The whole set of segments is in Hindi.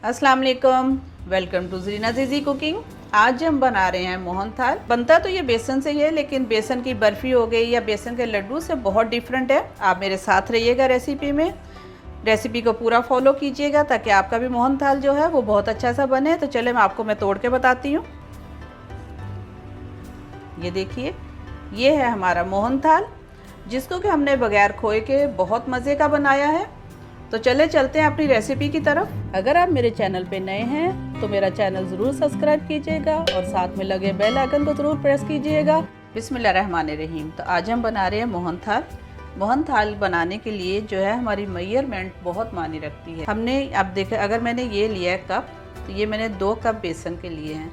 अस्सलाम वालेकुम, वेलकम टू ज़रीना ज़ीज़ी कुकिंग। आज हम बना रहे हैं मोहन थाल। बनता तो ये बेसन से ही है, लेकिन बेसन की बर्फ़ी हो गई या बेसन के लड्डू से बहुत डिफरेंट है। आप मेरे साथ रहिएगा रेसिपी में, रेसिपी को पूरा फॉलो कीजिएगा ताकि आपका भी मोहन थाल जो है वो बहुत अच्छा सा बने। तो चले मैं तोड़ के बताती हूँ। ये देखिए, ये है हमारा मोहन थाल, जिसको कि हमने बगैर खोए के बहुत मज़े का बनाया है। तो चलते हैं अपनी रेसिपी की तरफ। अगर आप मेरे चैनल पे नए हैं तो मेरा चैनल ज़रूर सब्सक्राइब कीजिएगा और साथ में लगे बेल आइकन को ज़रूर प्रेस कीजिएगा। बिस्मिल्लाहिर्रहमानिर्रहीम। तो आज हम बना रहे हैं मोहन थाल। मोहन थाल बनाने के लिए जो है हमारी मेजरमेंट बहुत मायने रखती है। हमने अब देखें, अगर मैंने ये लिया है कप, तो ये मैंने 2 कप बेसन के लिए हैं।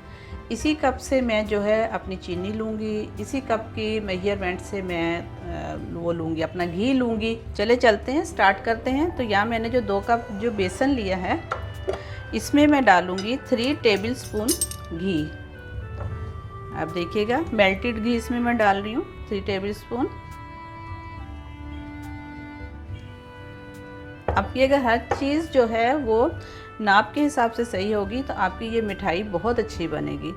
इसी कप से मैं जो है अपनी चीनी लूँगी, इसी कप की मेजरमेंट से मैं वो लूँगी, अपना घी लूँगी। चलते हैं, स्टार्ट करते हैं। तो यहाँ मैंने जो 2 कप जो बेसन लिया है, इसमें मैं डालूँगी 3 टेबल स्पून घी। आप देखिएगा, मेल्टेड घी इसमें मैं डाल रही हूँ 3 टेबल स्पून। अब ये अगर हर चीज़ जो है वो नाप के हिसाब से सही होगी तो आपकी ये मिठाई बहुत अच्छी बनेगी।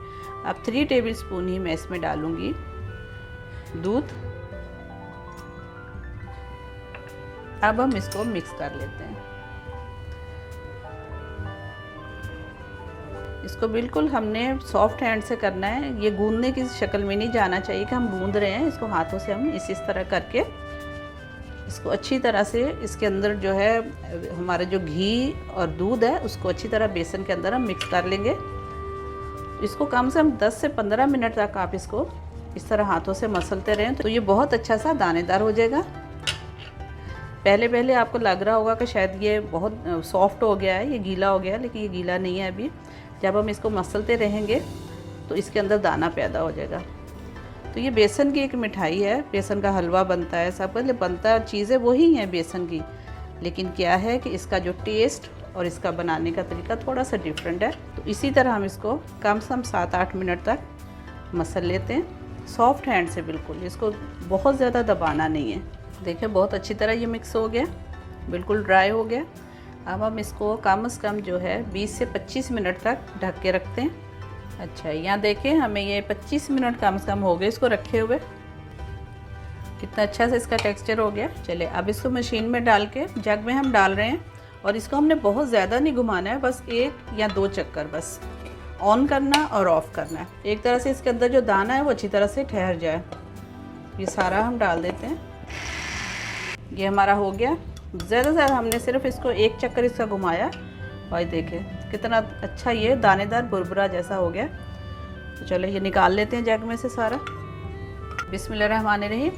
अब 3 टेबल स्पून ही मैं इसमें डालूँगी दूध। अब हम इसको मिक्स कर लेते हैं। इसको बिल्कुल हमने सॉफ्ट हैंड से करना है। ये गूंदने की शक्ल में नहीं जाना चाहिए कि हम गूंद रहे हैं। इसको हाथों से हम इस तरह करके इसको अच्छी तरह से, इसके अंदर जो है हमारा जो घी और दूध है उसको अच्छी तरह बेसन के अंदर हम मिक्स कर लेंगे। इसको कम से कम 10 से 15 मिनट तक आप इसको इस तरह हाथों से मसलते रहें तो ये बहुत अच्छा सा दानेदार हो जाएगा। पहले आपको लग रहा होगा कि शायद ये बहुत सॉफ्ट हो गया है, ये गीला हो गया है, लेकिन ये गीला नहीं है। अभी जब हम इसको मसलते रहेंगे तो इसके अंदर दाना पैदा हो जाएगा। तो ये बेसन की एक मिठाई है, बेसन का हलवा बनता है, सब बनता चीज़ें वही हैं बेसन की, लेकिन क्या है कि इसका जो टेस्ट और इसका बनाने का तरीका थोड़ा सा डिफरेंट है। तो इसी तरह हम इसको कम से कम 7-8 मिनट तक मसल लेते हैं सॉफ्ट हैंड से। बिल्कुल इसको बहुत ज़्यादा दबाना नहीं है। देखिए, बहुत अच्छी तरह ये मिक्स हो गया, बिल्कुल ड्राई हो गया। अब हम इसको कम से कम जो है 20 से 25 मिनट तक ढक के रखते हैं। अच्छा, यहाँ देखें, हमें ये 25 मिनट कम से कम हो गए इसको रखे हुए। कितना अच्छा से इसका टेक्सचर हो गया। चले अब इसको मशीन में डाल के जग में हम डाल रहे हैं, और इसको हमने बहुत ज़्यादा नहीं घुमाना है, बस 1 या 2 चक्कर बस ऑन करना और ऑफ़ करना है। एक तरह से इसके अंदर जो दाना है वो अच्छी तरह से ठहर जाए। ये सारा हम डाल देते हैं। ये हमारा हो गया। ज़्यादा से ज़्यादा हमने सिर्फ इसको 1 चक्कर इसका घुमाया, और देखें कितना अच्छा ये दानेदार बुरबुरा जैसा हो गया। तो चलो ये निकाल लेते हैं जग में से सारा। बिस्मिल्लाहिर्रहमानिर्रहीम।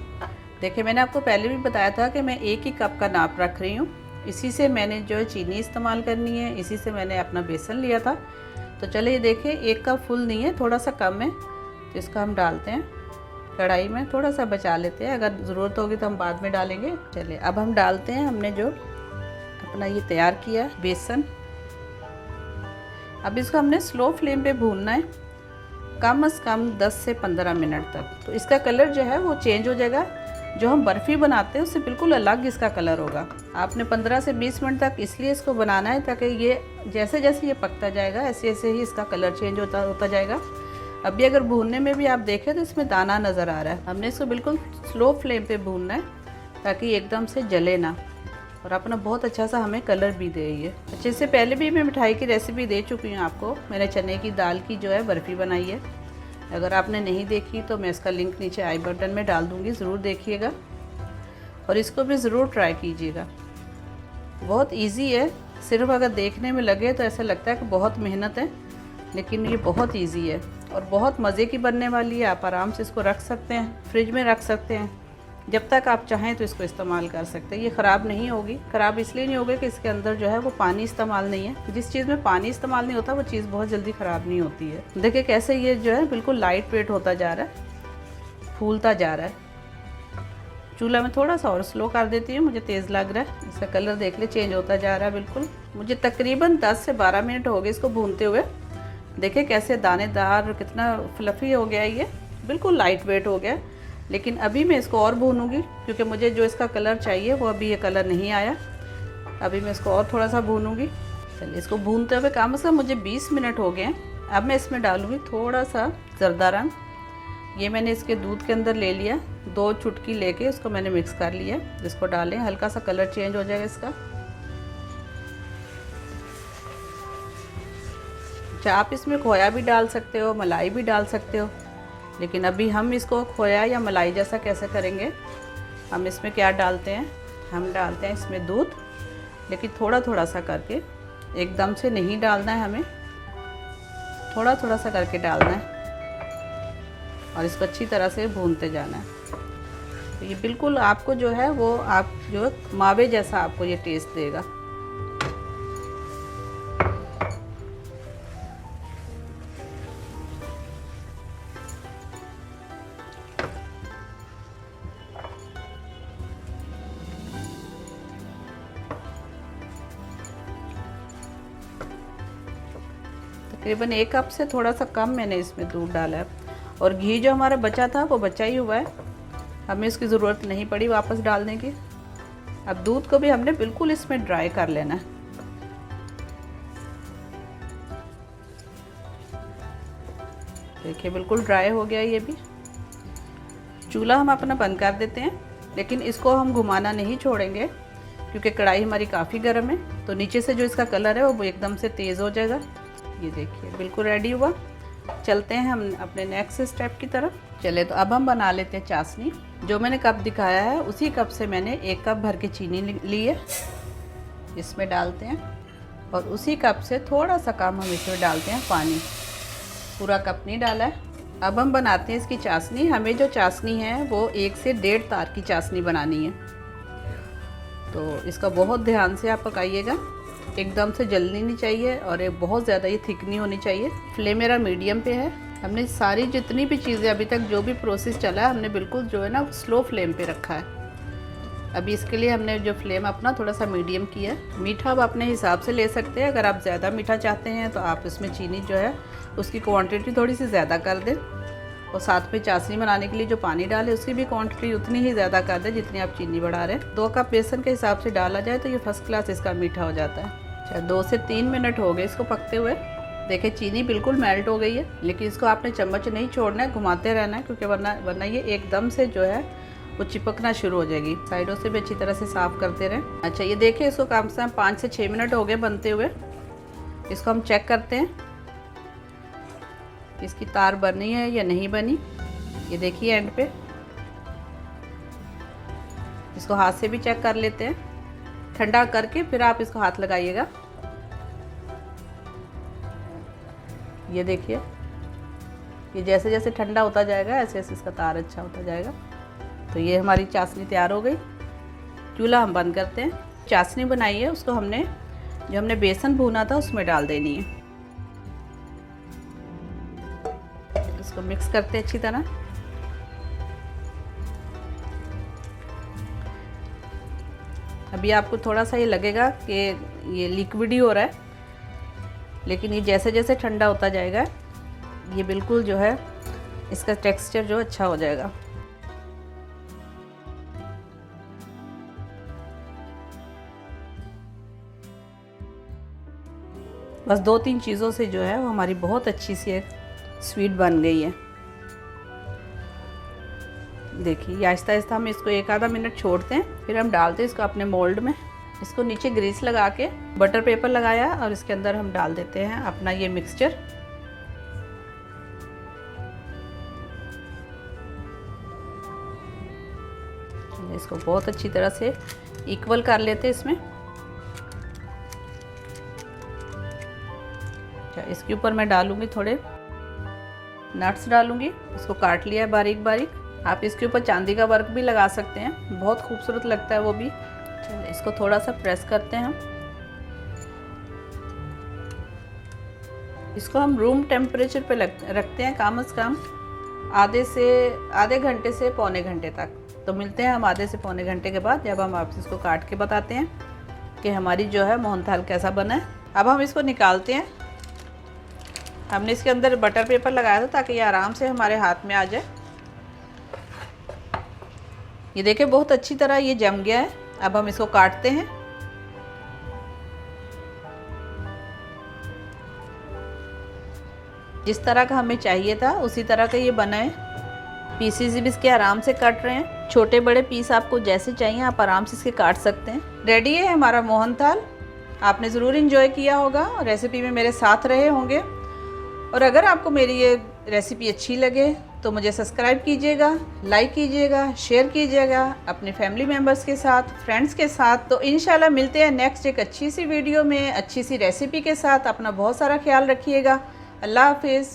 देखिए, मैंने आपको पहले भी बताया था कि मैं 1 ही कप का नाप रख रही हूँ। इसी से मैंने जो है चीनी इस्तेमाल करनी है, इसी से मैंने अपना बेसन लिया था। तो चलिए देखिए, 1 कप फुल नहीं है, थोड़ा सा कम है। तो इसको हम डालते हैं कढ़ाई में, थोड़ा सा बचा लेते हैं, अगर ज़रूरत होगी तो हम बाद में डालेंगे। चलिए अब हम डालते हैं हमने जो अपना ये तैयार किया बेसन। अब इसको हमने स्लो फ्लेम पे भूनना है कम से कम 10 से 15 मिनट तक। तो इसका कलर जो है वो चेंज हो जाएगा। जो हम बर्फ़ी बनाते हैं उससे बिल्कुल अलग इसका कलर होगा। आपने 15 से 20 मिनट तक इसलिए इसको बनाना है ताकि ये जैसे जैसे ये पकता जाएगा ऐसे ऐसे ही इसका कलर चेंज होता जाएगा। अभी अगर भूनने में भी आप देखें तो इसमें दाना नज़र आ रहा है। हमने इसको बिल्कुल स्लो फ्लेम पे भूनना है ताकि एकदम से जले ना, और अपना बहुत अच्छा सा हमें कलर भी दे। ये अच्छे से पहले भी मैं मिठाई की रेसिपी दे चुकी हूँ आपको। मैंने चने की दाल की जो है बर्फ़ी बनाई है। अगर आपने नहीं देखी तो मैं इसका लिंक नीचे आई बटन में डाल दूँगी, ज़रूर देखिएगा और इसको भी ज़रूर ट्राई कीजिएगा। बहुत इजी है, सिर्फ अगर देखने में लगे तो ऐसा लगता है कि बहुत मेहनत है, लेकिन ये बहुत इजी है और बहुत मज़े की बनने वाली है। आप आराम से इसको रख सकते हैं, फ्रिज में रख सकते हैं, जब तक आप चाहें तो इसको इस्तेमाल कर सकते हैं। ये ख़राब नहीं होगी। ख़राब इसलिए नहीं होगी कि इसके अंदर जो है वो पानी इस्तेमाल नहीं है। जिस चीज़ में पानी इस्तेमाल नहीं होता वो चीज़ बहुत जल्दी ख़राब नहीं होती है। देखिए कैसे ये जो है बिल्कुल लाइट वेट होता जा रहा है, फूलता जा रहा है। चूल्हा में थोड़ा सा और स्लो कर देती हूँ, मुझे तेज़ लग रहा है। इसका कलर देख ले चेंज होता जा रहा है बिल्कुल। मुझे तकरीबन 10 से 12 मिनट हो गए इसको भूनते हुए। देखिए कैसे दानेदार, कितना फ्लफ़ी हो गया है, ये बिल्कुल लाइट वेट हो गया। लेकिन अभी मैं इसको और भूनूंगी क्योंकि मुझे जो इसका कलर चाहिए वो अभी ये कलर नहीं आया। अभी मैं इसको और थोड़ा सा भूनूंगी। चलिए इसको भूनते हुए कम से कम मुझे 20 मिनट हो गए हैं। अब मैं इसमें डालूँगी थोड़ा सा जर्दा रंग। ये मैंने इसके दूध के अंदर ले लिया, 2 चुटकी लेके इसको मैंने मिक्स कर लिया। इसको डालें, हल्का सा कलर चेंज हो जाएगा इसका। अच्छा, आप इसमें खोया भी डाल सकते हो, मलाई भी डाल सकते हो, लेकिन अभी हम इसको खोया या मलाई जैसा कैसे करेंगे। हम इसमें क्या डालते हैं, हम डालते हैं इसमें दूध, लेकिन थोड़ा थोड़ा सा करके, एकदम से नहीं डालना है हमें, थोड़ा थोड़ा सा करके डालना है और इसको अच्छी तरह से भूनते जाना है। तो ये बिल्कुल आपको जो है वो आप जो मावे जैसा आपको ये टेस्ट देगा। तकरीबन 1 कप से थोड़ा सा कम मैंने इसमें दूध डाला है और घी जो हमारा बचा था वो बचा ही हुआ है, हमें इसकी ज़रूरत नहीं पड़ी वापस डालने की। अब दूध को भी हमने बिल्कुल इसमें ड्राई कर लेना है। देखिए बिल्कुल ड्राई हो गया ये भी। चूल्हा हम अपना बंद कर देते हैं, लेकिन इसको हम घुमाना नहीं छोड़ेंगे क्योंकि कढ़ाई हमारी काफ़ी गर्म है, तो नीचे से जो इसका कलर है वो एकदम से तेज़ हो जाएगा। ये देखिए बिल्कुल रेडी हुआ। चलते हैं हम अपने नेक्स्ट स्टेप की तरफ। चले तो अब हम बना लेते हैं चाशनी। जो मैंने कप दिखाया है उसी कप से मैंने 1 कप भर के चीनी ली है, इसमें डालते हैं और उसी कप से थोड़ा सा कम हम इसमें डालते हैं पानी। पूरा कप नहीं डाला है। अब हम बनाते हैं इसकी चाशनी। हमें जो चाशनी है वो 1 से 1.5 तार की चाशनी बनानी है, तो इसका बहुत ध्यान से आप पकाइएगा, एकदम से जलनी नहीं चाहिए और एक बहुत ज़्यादा ये थिक नहीं होनी चाहिए। फ्लेम मेरा मीडियम पे है। हमने सारी जितनी भी चीज़ें अभी तक जो भी प्रोसेस चला है हमने बिल्कुल जो है ना स्लो फ्लेम पे रखा है। अभी इसके लिए हमने जो फ्लेम अपना थोड़ा सा मीडियम किया है। मीठा आप अपने हिसाब से ले सकते हैं, अगर आप ज़्यादा मीठा चाहते हैं तो आप इसमें चीनी जो है उसकी क्वांटिटी थोड़ी सी ज़्यादा कर दें और साथ में चाशनी बनाने के लिए जो पानी डालें उसकी भी क्वांटिटी उतनी ही ज़्यादा कर दें जितनी आप चीनी बढ़ा रहे हैं। 2 कप बेसन के हिसाब से डाला जाए तो ये फर्स्ट क्लास इसका मीठा हो जाता है। अच्छा, 2 से 3 मिनट हो गए इसको पकते हुए। देखिए चीनी बिल्कुल मेल्ट हो गई है, लेकिन इसको आपने चम्मच नहीं छोड़ना है, घुमाते रहना है क्योंकि वरना ये एकदम से जो है वो चिपकना शुरू हो जाएगी। साइडों से भी अच्छी तरह से साफ़ करते रहें। अच्छा, ये देखिए इसको कम से कम 5 से 6 मिनट हो गए बनते हुए। इसको हम चेक करते हैं इसकी तार बनी है या नहीं बनी। ये देखिए एंड पे, इसको हाथ से भी चेक कर लेते हैं, ठंडा करके फिर आप इसको हाथ लगाइएगा। ये देखिए ये जैसे जैसे ठंडा होता जाएगा ऐसे ऐसे इसका तार अच्छा होता जाएगा। तो ये हमारी चाशनी तैयार हो गई। चूल्हा हम बंद करते हैं। चाशनी बनाई है उसको हमने जो हमने बेसन भूना था उसमें डाल देनी है। इसको मिक्स करते हैं अच्छी तरह। अभी आपको थोड़ा सा ये लगेगा कि ये लिक्विड ही हो रहा है, लेकिन ये जैसे जैसे ठंडा होता जाएगा ये बिल्कुल जो है इसका टेक्सचर जो अच्छा हो जाएगा। बस 2-3 चीज़ों से जो है वो हमारी बहुत अच्छी सी एक स्वीट बन गई है। देखिए आहिस्ता आहिस्ता हम इसको 1 आधा मिनट छोड़ते हैं, फिर हम डालते हैं इसको अपने मोल्ड में। इसको नीचे ग्रीस लगा के बटर पेपर लगाया और इसके अंदर हम डाल देते हैं अपना ये मिक्सचर। इसको बहुत अच्छी तरह से इक्वल कर लेते हैं इसमें। अच्छा, इसके ऊपर मैं डालूंगी थोड़े नट्स डालूंगी। इसको काट लिया है बारीक बारीक। आप इसके ऊपर चांदी का वर्क भी लगा सकते हैं, बहुत खूबसूरत लगता है वो भी। चलिए इसको थोड़ा सा प्रेस करते हैं हम। इसको हम रूम टेम्परेचर पे रखते हैं कम से कम आधे घंटे से पौने घंटे तक। तो मिलते हैं हम आधे से पौने घंटे के बाद, जब हम आपसे इसको काट के बताते हैं कि हमारी जो है मोहनथाल कैसा बना है। अब हम इसको निकालते हैं। हमने इसके अंदर बटर पेपर लगाया था ताकि ये आराम से हमारे हाथ में आ जाए। ये देखिए बहुत अच्छी तरह ये जम गया है। अब हम इसको काटते हैं। जिस तरह का हमें चाहिए था उसी तरह का ये बना है। पीसीज भी इसके आराम से कट रहे हैं। छोटे बड़े पीस आपको जैसे चाहिए आप आराम से इसके काट सकते हैं। रेडी है हमारा मोहनथाल। आपने ज़रूर इंजॉय किया होगा, रेसिपी में मेरे साथ रहे होंगे। और अगर आपको मेरी ये रेसिपी अच्छी लगे तो मुझे सब्सक्राइब कीजिएगा, लाइक कीजिएगा, शेयर कीजिएगा अपने फैमिली मेम्बर्स के साथ, फ्रेंड्स के साथ। तो इंशाल्लाह मिलते हैं नेक्स्ट एक अच्छी सी वीडियो में अच्छी सी रेसिपी के साथ। अपना बहुत सारा ख्याल रखिएगा। अल्लाह हाफिज़।